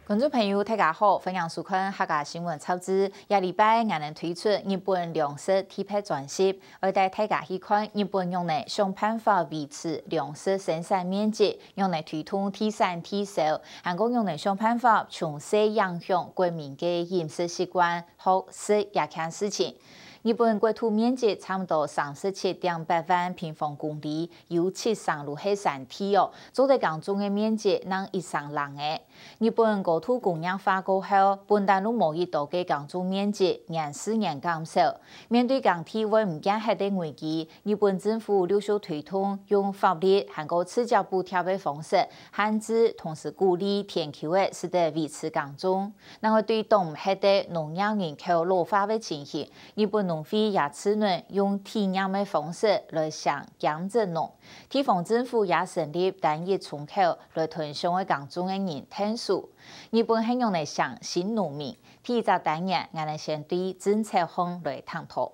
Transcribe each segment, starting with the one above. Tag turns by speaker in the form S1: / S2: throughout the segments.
S1: 观众朋友，大家好，欢迎收看客家新闻超知。下礼拜我们推出日本粮食贴牌专辑，而带大家去看日本用来想办法维持粮食生产面积，用来推动第三体售，韩国用来想办法从小影响国民的饮食习惯和食也看事情。日本国土面积差不多37.8万平方公里，有7路是山体哦。做在港中的面积能1人的。日本国土工业化过后，本大陆贸易岛的港中面积年减少。面对港体会唔减核的危机，日本政府陆续推动用法律和个赤脚补贴的方式限制，同时鼓励填口的，使得维持港中。然后对动核的农业人口老化的情形，日本农会也只能用体验的方式来向减政农。地方政府也成立单一窗口来推上的港中的人听数。日本很用来向新农民。第一个单元，我们先对政策方来探讨。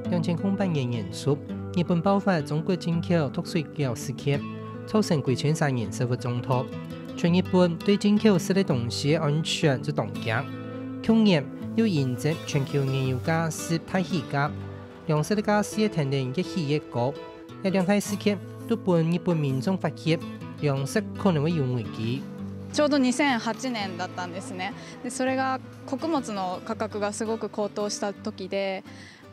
S2: 2008年年初，日本爆发中国进口脱水饺事件，造成规圈3年社会冲突。全日本对进口食的东西的安全做动静。去年又迎接全球燃油价是大起价，粮食的价是也天天越起越高。在两态事件，都本日本民眾發現糧食可能會有危機。
S3: ちょうど2008年だったんですね。でそれが穀物の価格がすごく高騰した時で、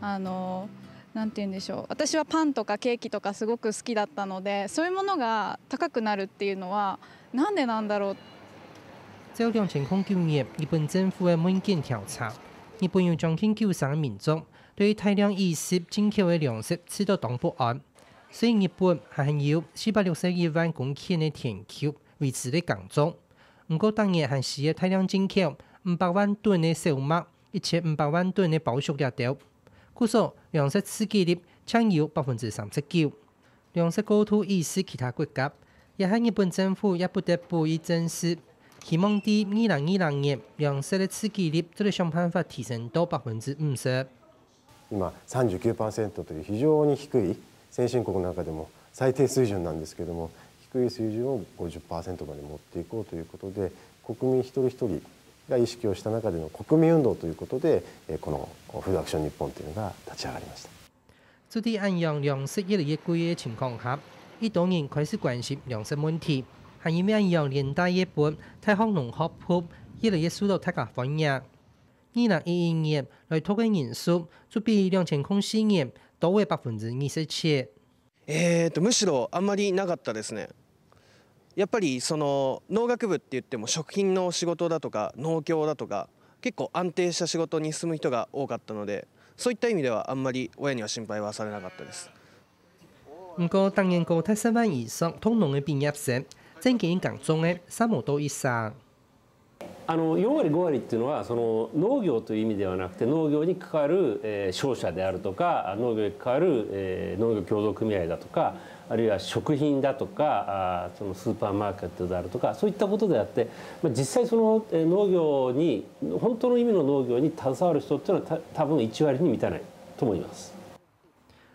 S3: なんて言うんでしょう。私はパンとかケーキとかすごく好きだったので、そういうものが高くなるっていうのはなんでなんだろう。
S2: 在2009年，日本政府的文件調查，日本有將近90%的民眾對於大量移入進口的糧食持到當不安。所以日本還有461萬公頃的田口維持在港中，不過當年還是大量進口500萬噸的小麥、1500萬噸的包粟粒豆，故說糧食自給率僅有39%。糧食高度已是其他國家，也係日本政府也不得不以正視，希望在2020年糧食的自給率就得想辦法提升到50%。
S4: 今39%という非常に低い先進国の中でも最低水準なんですけれども、低い水準を50%まで持っていこうということで、国民一人一人が意識をした中での国民運動ということで、このフードアクション日本というのが立ち上がりました。
S2: 就在安陽糧食越來越貴的情況下，一多人開始關心糧食問題，係因為安陽連帶日本太空農學譜越來越受到大家歡迎。2011年來讀嘅人數就比2004年多為27%。
S5: むしろあんまりなかったですね。やっぱりその農学部って言っても食品の仕事だとか農協だとか結構安定した仕事に進む人が多かったので、そういった意味ではあんまり親には心配はされなかったです。
S2: 不過當年高達10萬以上通農嘅畢業生，真見港中嘅3毛多以上。
S6: 4割5割っていうのはその農業という意味ではなくて、農業に関わる商社であるとか、農業に関わる農業協同組合だとか、あるいは食品だとか、そのスーパーマーケットであるとか、そういったことであって、実際その農業に本当の意味の農業に携わる人っていうのは多分1割に満たないと思います。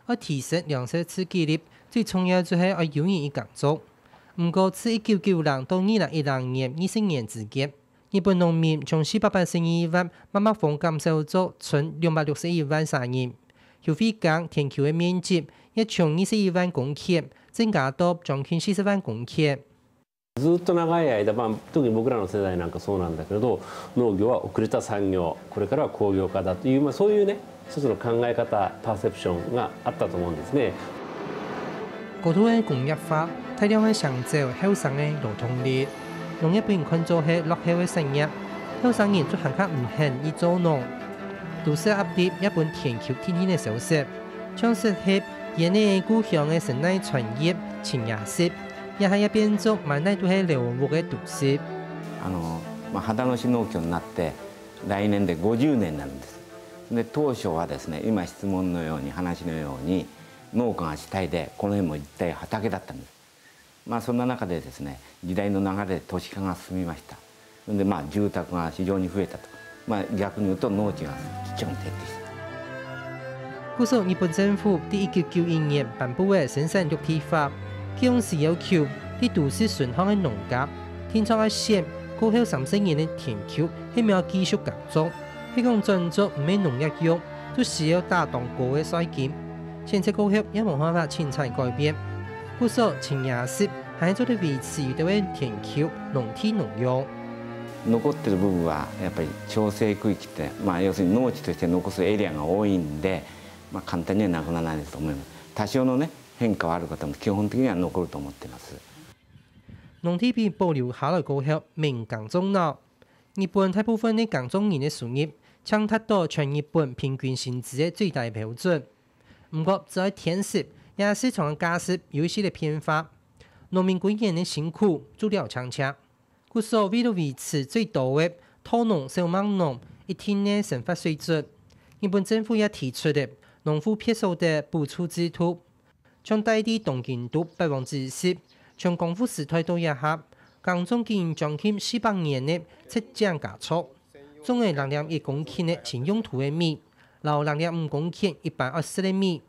S2: 而提升糧食自給率最重要就係要有人以港中。不過自1990到2010年20年之間，日本農民從482萬慢慢放減少咗存261萬3人，消費港田球的面積也從21萬公頃增加到將近40萬公頃。
S6: ずっと長い間、特に僕らの世代なんかそうなんだけど、農業は遅れた産業、これからは工業化だという、そういうね一つの考え方、パーセプションがあったと思うんですね。
S2: 高度的工業化，大量的搶走後生的勞動力。農業被人看作係落後嘅產業，後生人做行客唔肯去做農，都市壓力日本田球天天嘅消息，像是係yen嘅故鄉嘅生態產業前夜市，也係一邊做萬代都係流亡嘅都市。
S7: 秦野市農協になって来年で50年なんです。で当初はですね、今質問のように話のように農家が主体でこの辺も一体畑だったんです。そんな中でですね、時代の流れで都市化が進みました。で住宅が非常に増えたと。逆に言うと農地がちっちゃく減ってきた。
S2: 故说日本政府伫1991年颁布的生产绿地法，其中是要求伫都市顺巷的农家，天窗一线过后30年的田丘，迄苗继续耕种，迄讲转作唔免农药用，就需要大动高的税金。现在过后也无办法清采改变，故说前20还做得维持有的田丘、农地农用。
S7: 残ってる部分はやっぱり調整区域って、要するに農地として残すエリアが多いんで、簡単にはなくならないと思います。多少のね変化はある方も基本的には残ると思っています。
S2: 农地被保留下来过后，民耕种了。日本大部分的耕种人的收入，抢达到全日本平均薪资的最大标准。不过，在天时也是从加息有一些的变化。农民几年的辛苦做了强强。故所为了维持最多的土农、小麦农一天的生活水准，日本政府也提出的农夫撇手的补助制度，将带低动进度10%，从功夫时代到以下，耕种经将近400年的彻降加速，总的6.1公顷的前用途的米，然6.5公顷120的米，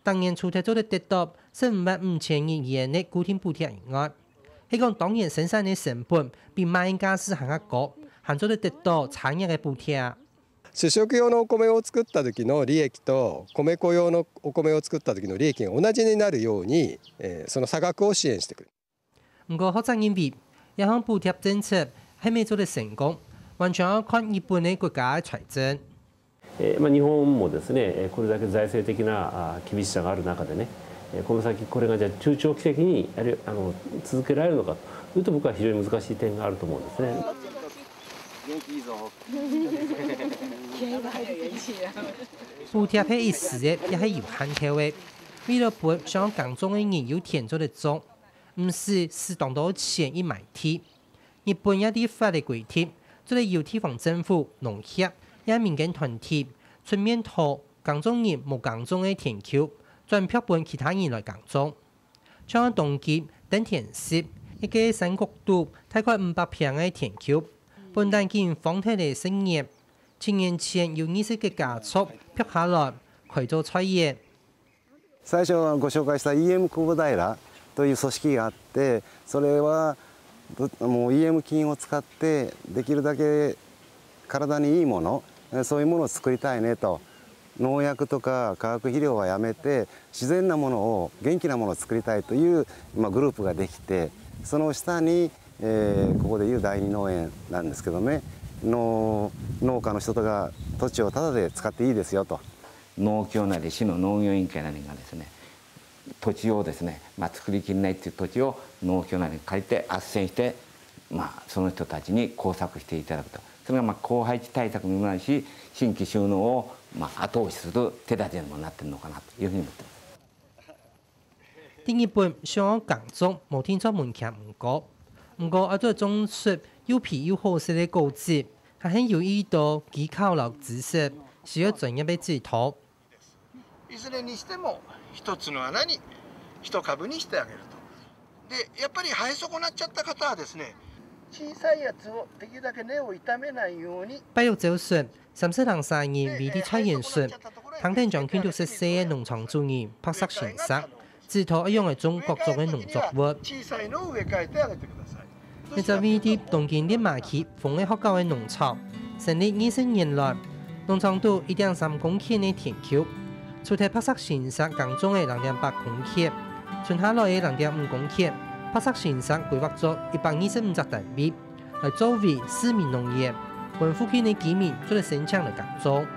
S2: 当年初提做得到15,500元的固定补贴以外。迄讲当然生产的成本比卖家是还较高，还做得到产业的補貼。
S8: 主食用のお米を作った時の利益と米粉用のお米を作った時の利益が同じになるように、その差額を支援してくる。
S2: 不過，學者認為，一項補貼政策係未做得成功，完全要看日本的國家財政。
S6: 日本もですね、これだけ財政的な厳しさがある中でね。この先これがじゃあ中長期的に続けられるのかというと僕は非常に難しい点があると思うんですね。
S2: 補貼係一時嘅，也係有限條嘅。為了俾想耕種嘅人有田做得種，唔是適當多錢去買地。日本一啲法律規定，做得由地方政府、農協、也民間團體出面圖耕種人冇耕種嘅田丘。轉票俾其他人來耕種，像東京等田市一個山谷度大概500平嘅田丘，本單見荒地嘅生業，10年前有20個家畜票下來，開做菜園。
S4: 最初ご紹介した EM 久保平という組織があって、それはもう EM 菌を使ってできるだけ体にいいもの、そういうものを作りたいねと。農薬とか化学肥料はやめて自然なものを元気なものを作りたいというグループができて、その下に、ここでいう第二農園なんですけどね、農家の人とか土地をタダで使っていいですよと。
S7: 農協なり市の農業委員会なりがですね、土地をですね、作りきれないっていう土地を農協なりに借りて斡旋して、その人たちに耕作していただくと。それが荒廃地対策にもなるし、新規収納を後押しする手立てにもなっているのかなというふうに思っています。
S2: 第二本想耕種冇聽出門檻唔高，不過要做種出又皮又好食的果子，係很有意到技巧和知識，需要專業的指導。
S9: いずれにしても一つの穴に一株にしてあげると。でやっぱり生え損なっちゃった方はですね。小さいやつをできるだけ根を傷めないように。
S2: 八六九歲，30人3年為啲菜園術，肯定將kiến64歲嘅農場主任拍攝現實，指導一樣嘅種各種嘅農作物。
S9: 小さいのを植え替えてあげてください。
S2: 你就為啲東京啲馬企逢嘅學校嘅農場，成立20年來，農場都1.3公頃嘅田丘，除咗拍攝現實耕種嘅2.8公頃，剩下來嘅2.5公頃。拍攝現實規劃咗125隻單位，來作為市民農業，為附近的居民做了生產的耕種。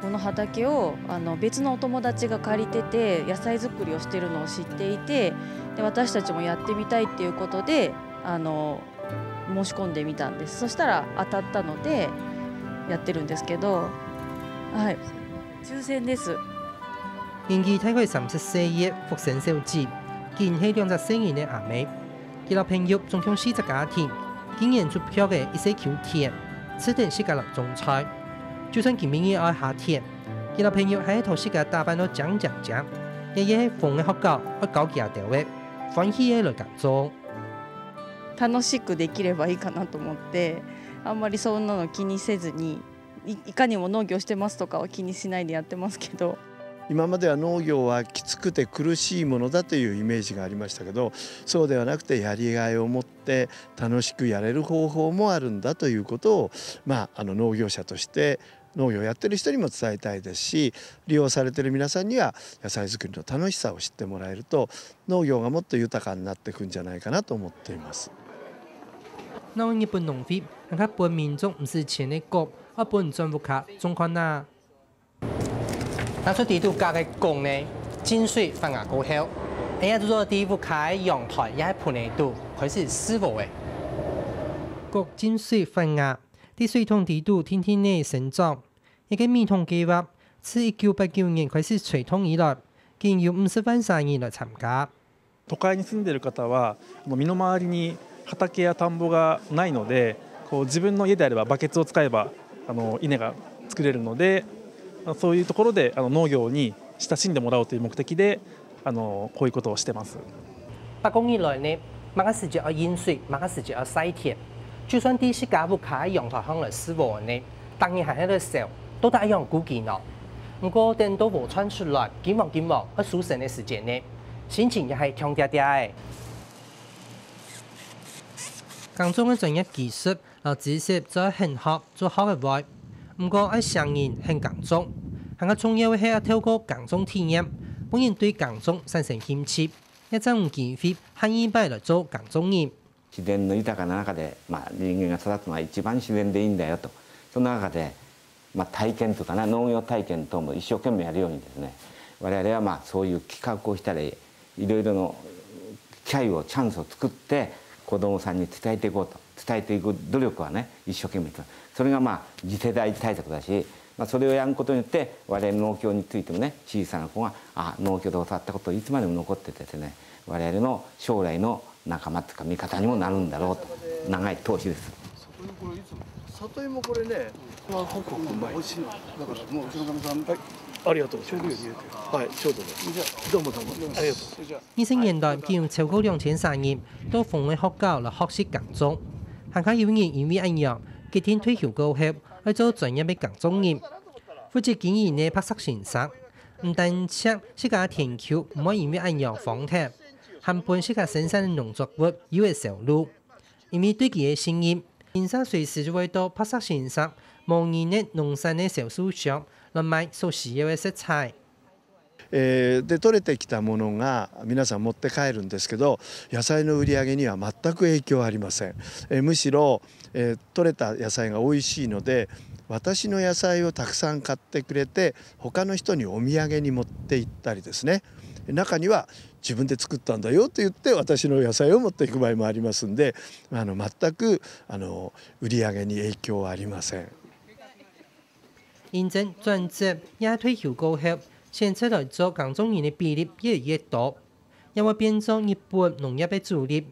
S10: この畑を別のお友達が借りてて野菜作りをしているのを知っていて、で私たちもやってみたいっていうことで申し込んでみたんです。そしたら当たったのでやってるんですけど、はい、抽選です。
S2: 年紀大概30歲嘅福生小姐。見係2隻成人嘅阿妹，佢老朋友總共4隻家庭，今年出票嘅一些求田，此等世界落種菜。就算今年愛下田，佢老朋友喺頭世界打扮到講，日日喺逢嘅學校去搞幾下條嘅，歡喜嘅來耕種。
S10: 楽しくできればいいかなと思って、あんまりそんなの気にせずに、いかにも農業してますとかは気にしないでやってますけど。
S9: 今までは農業はきつくて苦しいものだというイメージがありましたけど、そうではなくてやりがいを持って楽しくやれる方法もあるんだということを、農業者として農業をやってる人にも伝えたいですし、利用されている皆さんには野菜作りの楽しさを知ってもらえると、農業がもっと豊かになっていくんじゃないかなと思っています。
S2: 那日本农業，和本民众唔是前的国，而本政府卡中看呐。那出地度加嘅工呢，浸水反而高效。哎呀，做地度开阳台也係盆嚟度，佢是師傅嘅。國浸水反壓，啲水塘地度天天呢成長。一個米桶計劃，自1989年開始推動以來，竟有50萬産業來參加。
S11: 都会に住んでいる方は身の回りに畑や田んぼがないので、自分の家であればバケツを使えば稲が作れるので、そういうところで農業に親しんでもらおうという目的でこういうことをしてます。
S2: 8公以來呢，某個時節要飲水，某個時節要曬田。就算啲是家務卡喺陽台上來施活呢，當然係喺度時候都得一樣顧忌咯。不過等到禾穿出來，見望喺收成嘅時間呢，心情也係強嗲嗲嘅。耕種嘅專業技術和知識做很好，做好嘅話，不過喺上人很耕種，更加重要嘅係透過耕種體驗，本人對耕種產生興趣，一陣有機會肯依擺嚟做耕種人。
S7: 自然の豊かな中で、人間が育つのは一番自然でいいんだよと、その中で、体験とかな農業体験等も一生懸命やるようにですね、我々はそういう企画をしたり、いろいろの機会をチャンスを作って子どもさんに伝えていこうと、伝えていく努力はね一生懸命それが次世代対策だし、それをやることによって我々農協についてもね、小さな子が農協で教わったことをいつまでも残っててですね、我々の将来の仲間というか味方にもなるんだろうと、長い投資です。
S9: 里芋これね、ホクホクうまい。美味しい。だからもううちのかみさん、
S11: ありがとう。ちょうどより入れて。はい、ちょうどね。じゃあどうもありがとう。
S2: 20年代已有超過2000產業都奉為學校來學習耕種，行下有人因為一樣，決定退休過後去做專業嘅耕種業，負責經營嘅拍攝先生，唔單止是個田丘唔可以因為一樣放棄，還本是個生產嘅農作物有嘅收入，因為對佢嘅信任。先生隨時就會到拍攝先生模擬嘅農產嘅銷售商來買所需要嘅食材。
S9: で取れてきたものが皆さん持って帰るんですけど、野菜の売り上げには全く影響はありません。むしろ、取れた野菜が美味しいので、私の野菜をたくさん買ってくれて他の人にお土産に持って行ったりですね、中には自分で作ったんだよと言って私の野菜を持っていく場合もありますんで、全く売り上げに影響はありません。
S2: 現正專職也退休過後，現出來做耕種人嘅比例越來越多，因為變做日本農業嘅主力。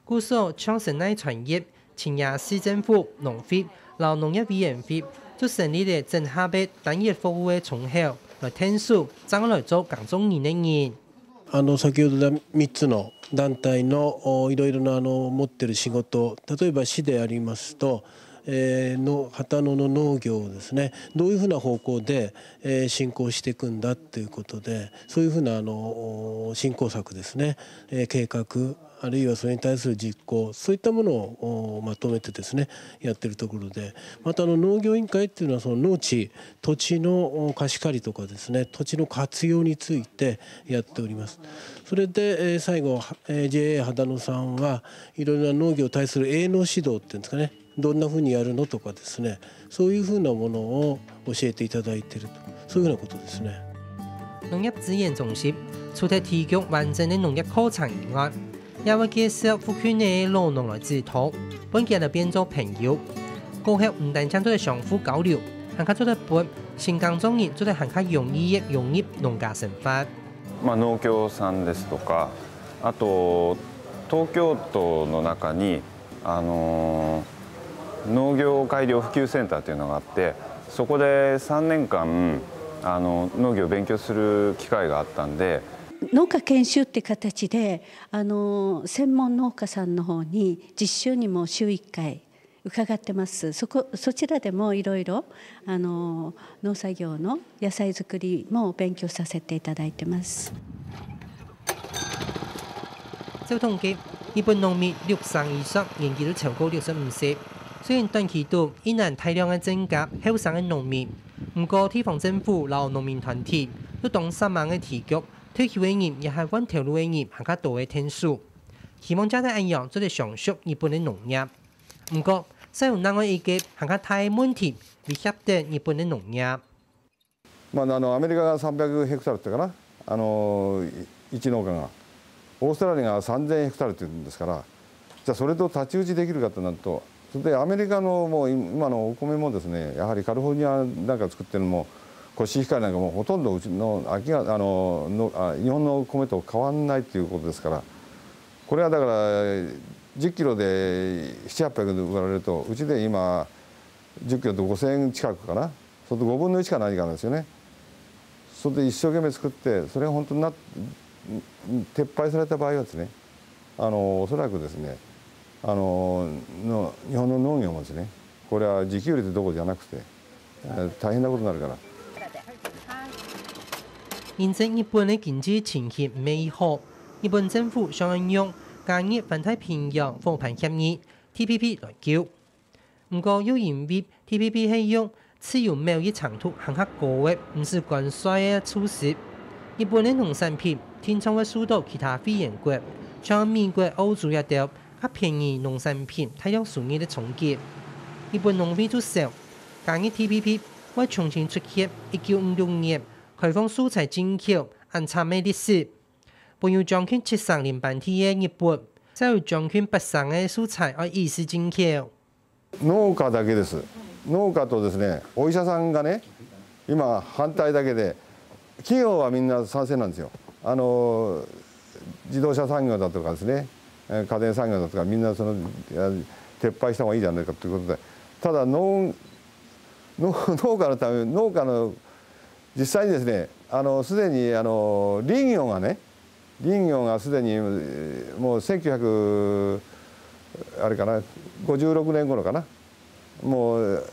S2: 故所創生態產業，前亞市政府農會、勞農業委員會就成立了整合嘅單一服務嘅窗口，來聽數怎來做耕種人嘅人。
S12: 先ほど3つの団体のいろいろな持ってる仕事、例えば市でありますと、旗野の農業をですね、どういうふうな方向で進行していくんだっていうことで、そういうふうな振興策ですね、計画、あるいはそれに対する実行、そういったものをまとめてですねやってるところで、また農業委員会っていうのはその農地、土地の貸し借りとかですね、土地の活用についてやっております。それで最後 JA 秦野さんはいろいろな農業に対する営農指導っていうんですかね、どんなふうにやるのとかですね、そういうふうなものを教えていただいていると、そういうふうなことですね。
S2: 農業資源中心除咗提供完整嘅農業課程以外，也會介紹附近嘅老農來指導，本家就變做朋友。過後唔但止都係相互交流，更加做得本新耕種人做得更加容易融入農家生活。
S13: 農協さんですとか、あと東京都の中に農業改良普及センターというのがあって、そこで3年間農業を勉強する機会があったんで、
S14: 農家研修って形で専門農家さんの方に実習にも週1回伺ってます。そちらでもいろいろ農作業の野菜作りも勉強させていただいてます。
S2: 照統計，日本農民60以上年紀都超過65歲。雖然短期內依然大量嘅增加後生嘅農民，不過地方政府和農民團體都當3萬嘅提局，退休嘅人也係揾條路嘅人更加多嘅天數。希望加大安樣做嚟上述日本嘅農業。不過，使用另外一個更加大嘅問題，威脅到日本嘅農業。
S15: アメリカが300ヘクタールってかな、1農家が。オーストラリアが3000ヘクタールっていうんですから、じゃあそれと太刀打ちできるかとなると、それでアメリカのもう今のお米もですね、やはりカリフォルニアなんか作ってるのもコシヒカリなんかもほとんどうちの秋が日本の米と変わらないということですから、これはだから10キロで7、800で売られると、うちで今10キロと5000円近くかな、それと5分の1か何かなんですよね。それで一生懸命作って、それが本当に撤廃された場合はですね、おそらくですね、日本の農業もですね、これは自給率どころじゃなくて大変なことになるから。
S2: 現在日本嘅經濟情形美好，日本政府想用加入環太平洋夥伴協議 TPP 來救。不過又因為 TPP 係用自由貿易長度很較高嘅，唔是關稅嘅措施，日本嘅農產品經常會受到其他會員國，像美國、歐洲一啲較便宜農產品大量輸入嘅衝擊。日本農會就說，加入 TPP 會重新出現1956年開放蔬菜進口和產業歷史，本有將近70年半天嘅日本，再有將近80嘅蔬菜而異時進口。
S15: 農家だけです。農家とですね、お医者さんがね、今反対だけで、企業はみんな賛成なんですよ。自動車産業だとかですね、家電産業だとかみんなその撤廃した方がいいじゃないかということで、ただ農家のため農家の実際にですね、すでに林業がすでにもう1900あれかな56年頃かな、もう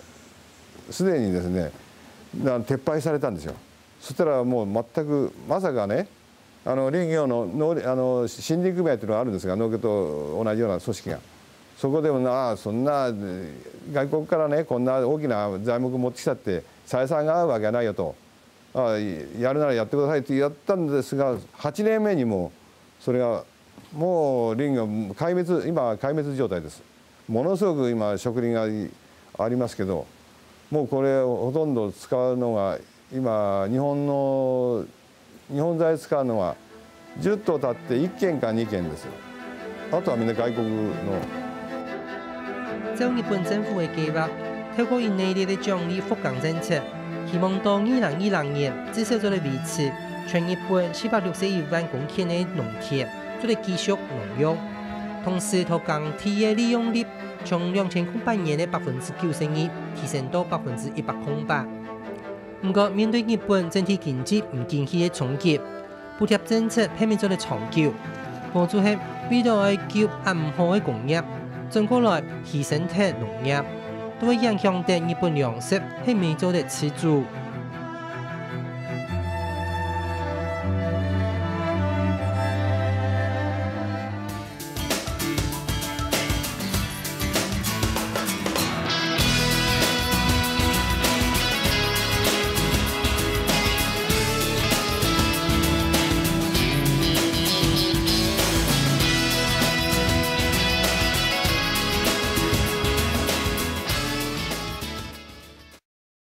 S15: すでにですね撤廃されたんですよ。そしたらもう全くまさかね、林業の森林組合というのがあるんですが、農業と同じような組織が、そこでもそんな外国からねこんな大きな材木持ってきたって採算が合うわけがないよと、やるならやってくださいってやったんですが、8年目にもそれがもう林業今は壊滅状態です。ものすごく今植林がありますけど、もうこれほとんど使うのが今日本材使うのは10棟建って1軒か2軒ですよ。あとはみんな外国の。
S2: 照日本政府嘅計劃，透過一系列嘅獎勵復崗政策，希望到2020年至少做嚟維持全日本461萬公頃嘅農田做嚟繼續農用，同時土耕地嘅利用率從2008年嘅92%提升到100%。不過面對日本整體經濟唔景氣嘅衝擊，補貼政策偏免做嚟長久，無助係為咗愛救唔好嘅工業，轉過來犧牲咗農業，都會影響到日本糧食係未做得持續。